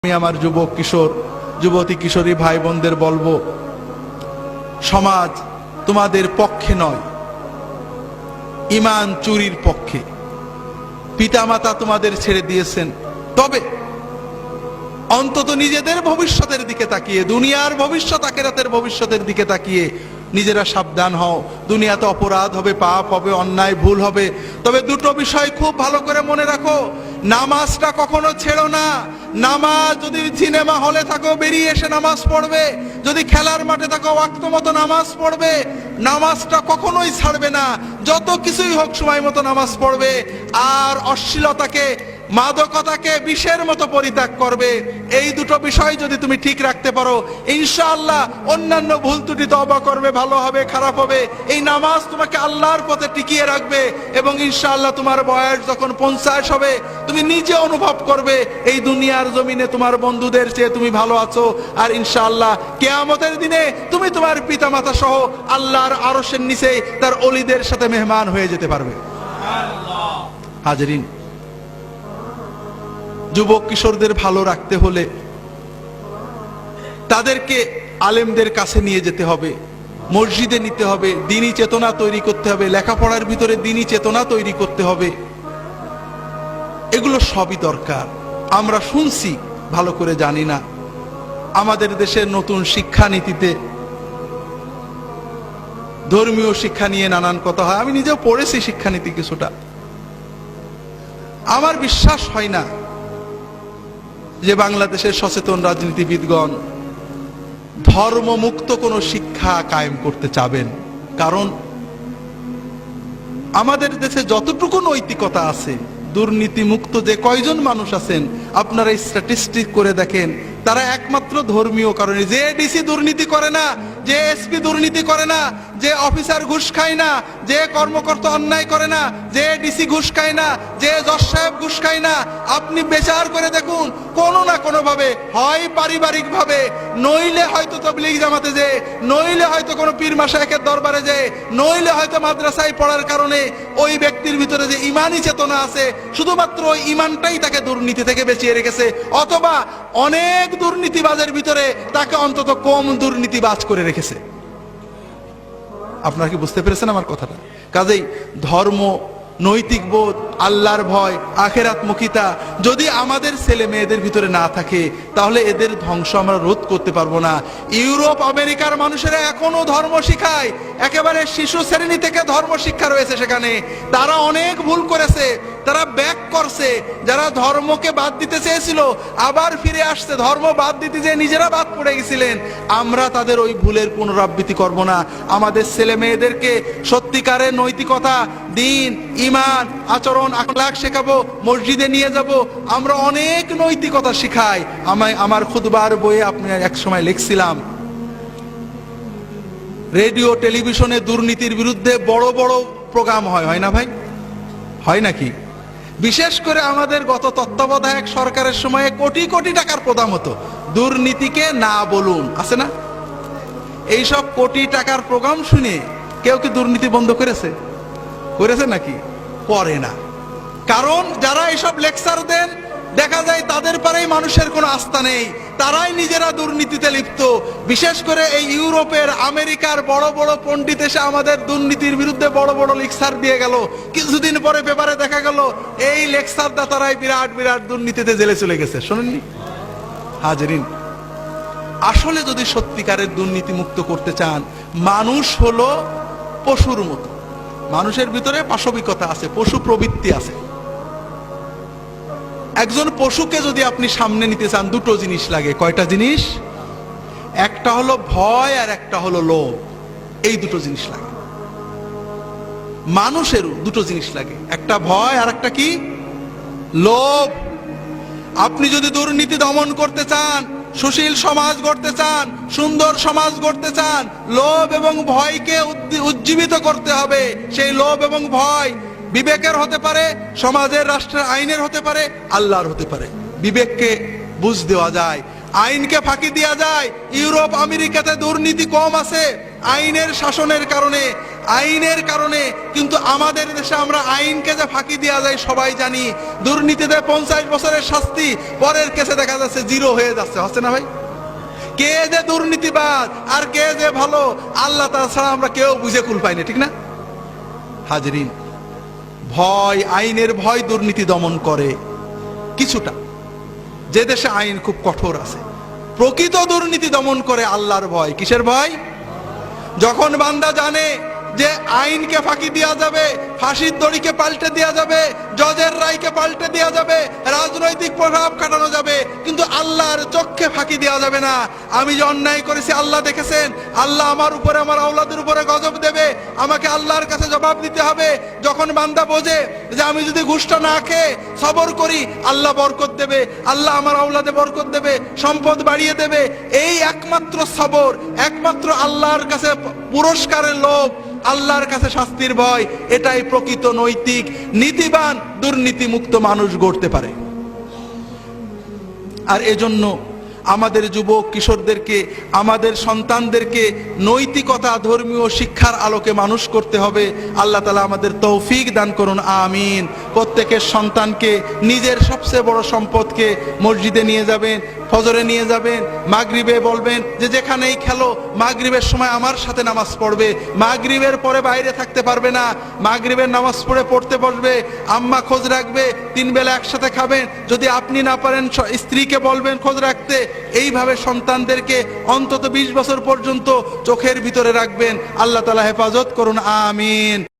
আমি আমার যুবক কিশোর যুবতী কিশোরী ভাই বোনদের বলবো, সমাজ তোমাদের পক্ষে নয়, ঈমান চুরির পক্ষে। পিতামাতা তোমাদের ছেড়ে দিয়েছেন, তবে অন্তত নিজেদের ভবিষ্যতের দিকে তাকিয়ে, দুনিয়ার ভবিষ্যৎ আখিরাতের ভবিষ্যতের দিকে তাকিয়ে নিজেরা সাবধান হও। দুনিয়াতে অপরাধ হবে, পাপ হবে, অন্যায় ভুল হবে, তবে দুটো বিষয় খুব ভালো করে মনে রাখো। নামাজটা কখনো ছেড়ো না। নামাজ, যদি সিনেমা হলে থাকো বেরিয়ে এসে নামাজ পড়বে, যদি খেলার মাঠে থাকো ওয়াক্ত মতো নামাজ পড়বে। নামাজটা কখনোই ছাড়বে না, যত কিছুই হোক সময় মতো নামাজ পড়বে। আর অশ্লীলতাকে, মাদকতাকে বিষের মতো পরিত্যাগ করবে। এই দুটো বিষয় যদি তুমি ঠিক রাখতে পারো, ইনশাআল্লাহ অন্যান্য ভুল ত্রুটি তওবা করবে, ভালো হবে, খারাপ হবে, এই নামাজ তোমাকে আল্লাহর পথে টিকিয়ে রাখবে। এবং ইনশাআল্লাহ তোমার বয়স যখন 50 হবে, তুমি নিজে অনুভব করবে এই দুনিয়ার জমিনে তোমার বন্ধুদের চেয়ে তুমি ভালো আছো। আর ইনশাআল্লাহ কিয়ামতের দিনে তুমি তোমার পিতামাতা সহ আল্লাহর আরশের নিচে তার ওলিদের সাথে মেহমান হয়ে যেতে পারবে। হাজরিন, যুবক কিশোরদের ভালো রাখতে হলে তাদেরকে আলেমদের কাছে নিয়ে যেতে হবে, মসজিদে নিতে হবে, দ্বীনি চেতনা তৈরি করতে হবে, লেখাপড়ার ভিতরে দ্বীনি চেতনা তৈরি করতে হবে। এগুলো সবই দরকার। আমরা শুনছি, ভালো করে জানি না। আমাদের দেশের নতুন শিক্ষানীতিতে ধর্মীয় শিক্ষা নিয়ে নানান কথা হয়। আমি নিজেও পড়েছি শিক্ষানীতি কিছুটা। আমার বিশ্বাস হয় না যে বাংলাদেশের সচেতন রাজনীতিবিদগণ ধর্মমুক্ত কোনো শিক্ষা কায়েম করতে চাবেন। কারণ আমাদের দেশে যতটুকু নৈতিকতা আছে, দুর্নীতি মুক্ত যে কয়জন মানুষ আছেন আপনারা স্ট্যাটিস্টিক করে দেখেন, তারা একমাত্র ধর্মীয় কারণে। যে ডিসি দুর্নীতি করে না, যে এসপি দুর্নীতি করে না, যে অফিসার ঘুষ খায় না, যে কর্মকর্তা অন্যায় করে না, যে ডিসি ঘুষ খায় না, যে জজ সাহেব ঘুষ খায় না, আপনি বিচার করে দেখুন কোনো না কোনো ভাবে, হয় পারিবারিক ভাবে, নইলে হয়তো তাবলীগ জামাতে যে, নইলে হয়তো কোনো পীর মাশায়েখের দরবারে যে, নইলে হয়তো মাদ্রাসায় পড়ার কারণে ওই ব্যক্তির ভিতরে যে ঈমানি চেতনা আছে, শুধুমাত্র ওই ঈমানটাই তাকে দুর্নীতি থেকে বাঁচিয়ে রেখেছে। অথবা অনেক দুর্নীতিবাজের ভিতরে তাকে অন্তত কম দুর্নীতিবাজ করে রেখেছে। আপনারা কি বুঝতে পেরেছেন আমার কথাটা? কাজেই ধর্ম, নৈতিক বোধ, আল্লাহর ভয়, আখিরাতমুখিতা যদি আমাদের ছেলে মেয়েদের ভিতরে না থাকে, তাহলে এদের ধ্বংস আমরা রোধ করতে পারবো না। ইউরোপ আমেরিকার মানুষেরা এখনো ধর্ম শিখায়, একেবারে শিশু শ্রেণী থেকে ধর্ম শিক্ষা রয়েছে সেখানে। তারা অনেক ভুল করেছে, তারা ব্যাক করছে। যারা ধর্মকে বাদ দিতে চেয়েছিল আবার ফিরে আসছে, ধর্ম বাদ দিতে যে নিজেরা বাদ পড়ে গেছিলেন। আমরা তাদের ওই ভুলের পুনরাবৃত্তি করব না। আমাদের ছেলে মেয়েদেরকে সত্যিকারের নৈতিকতা, দ্বীন, ঈমান, আচরণ, আখলাক শেখাবো, মসজিদে নিয়ে যাব। আমরা অনেক নৈতিকতা শিখাই। আমার খুতবার বইয়ে আপনি এক সময় লিখছিলাম, রেডিও টেলিভিশনে দুর্নীতির বিরুদ্ধে বড় বড় প্রোগ্রাম হয় না ভাই? হয় নাকি? বিশেষ করে আমাদের গত তত্ত্বাবধায়ক সরকারের সময়ে কোটি কোটি টাকার প্রোগ্রাম হতো, দুর্নীতিকে না বলুন, আছে না? এইসব কোটি টাকার প্রোগ্রাম শুনে কেউ কি দুর্নীতি বন্ধ করেছে? করেছে নাকি? করে না। কারণ যারা এইসব লেকচার দেন, দেখা যায় তাদের পরেই মানুষের কোনো আস্থা নেই, তারাই নিজেরা দুর্নীতিতে লিপ্ত। বিশেষ করে এই ইউরোপের, আমেরিকার বড় বড় পণ্ডিত এসে আমাদের দুর্নীতির বিরুদ্ধে বড় বড় লেকচার দিয়ে গেল। কিছুদিন পরে পেপারে দেখা গেল এই লেকচার দাতারাই বিরাট বিরাট দুর্নীতিতে জেলে চলে গেছে। শোনেননি? হাজরিন, আসলে যদি সত্যিকারের দুর্নীতি মুক্ত করতে চান, মানুষ হলো পশুর মতো। মানুষের ভিতরে পাশবিকতা আছে, পশু প্রবৃত্তি আছে। একজন পশুকে যদি আপনি সামনে নিতে চান, দুটো জিনিস লাগে। কয়টা জিনিস? একটা হলো ভয় আর একটা হলো লোভ। এই দুটো জিনিস লাগে। মানুষেরও দুটো জিনিস লাগে, একটা ভয় আর একটা কি? লোভ। আপনি যদি দুর্নীতি দমন করতে চান, সুশীল সমাজ গড়তে চান, সুন্দর সমাজ গড়তে চান, লোভ এবং ভয়কে উজ্জীবিত করতে হবে। সেই লোভ এবং ভয় বিবেকের হতে পারে, সমাজের, রাষ্ট্রের, আইনের হতে পারে, আল্লাহর হতে পারে। বিবেককে বুঝ দেওয়া যায়, আইনকে ফাঁকি দেওয়া যায়। ইউরোপ আমেরিকাতে দুর্নীতি কম আছে আইনের শাসনের কারণে। আইনের কারণে। কিন্তু আমাদের দেশে আমরা আইনকে যে ফাঁকি দেওয়া যায় সবাই জানি। দুর্নীতিতে 50 বছরের শাস্তি, পরের কেসে দেখা যাচ্ছে 0 হয়ে যাচ্ছে, হচ্ছে না ভাই? কে যে দুর্নীতিবাজ আর কে যে ভালো আল্লাহ তাআলা ছাড়া আমরা কেউ বুঝে কুল পাই না, ঠিক না হাজরিন? ভয়, আইনের ভয় দুর্নীতি দমন করে কিছুটা। যে দেশে আইন খুব কঠোর আছে, প্রকৃত দুর্নীতি দমন করে আল্লাহর ভয়। কিসের ভয়? যখন বান্দা জানে যে আইনকে ফাঁকি দেওয়া যাবে, ফাঁসির দড়িকে পাল্টে দেওয়া যাবে, জজের রায়কে পাল্টে দেওয়া যাবে, রাজনৈতিক প্রভাব কাটানো যাবে, কিন্তু আল্লাহর চোখকে ফাঁকি দেওয়া যাবে না। আমি যে অন্যায় করেছি আল্লাহ দেখেছেন, আল্লাহ আমার উপরে, আমার আওলাদের উপরে গজব দেবে, আমাকে আল্লাহর কাছে জবাব দিতে হবে। যখন বান্দা বোঝে যে আমি যদি ঘুষটা না খেয়ে সবর করি আল্লাহ বরকত দেবে, আল্লাহ আমার আওলাদে বরকত দেবে, সম্পদ বাড়িয়ে দেবে, এই একমাত্র সবর, একমাত্র আল্লাহর কাছে পুরস্কারের লোভ, আল্লাহর কাছে শাস্তির ভয়, এটাই প্রকৃত নৈতিক নীতিবান দুর্নীতি মুক্ত মানুষ গড়তে পারে। আর এজন্য আমাদের যুবক কিশোরদেরকে, আমাদের সন্তানদেরকে নৈতিকতা, ধর্মীয় শিক্ষার আলোকে মানুষ করতে হবে। আল্লাহ তাআলা আমাদের তৌফিক দান করুন, আমিন। প্রত্যেকের সন্তানকে নিজের সবচেয়ে বড় সম্পদকে মসজিদে নিয়ে যাবেন, ফজরে নিয়ে যাবেন, মাগরিবে বলবেন যে যেখানেই খেলো মাগরিবের সময় আমার সাথে নামাজ পড়বে। মাগরিবের পরে বাইরে থাকতে পারবে না, মাগরিবের নামাজ পড়তে বসবে, আম্মা খোঁজ রাখবে, 3 বেলা একসাথে খাবেন। যদি আপনি না পারেন স্ত্রীকে বলবেন খোঁজ রাখতে। এইভাবে সন্তানদেরকে অন্তত 20 বছর পর্যন্ত চোখের ভিতরে রাখবেন। আল্লাহ তাআলা হেফাজত করুন, আমিন।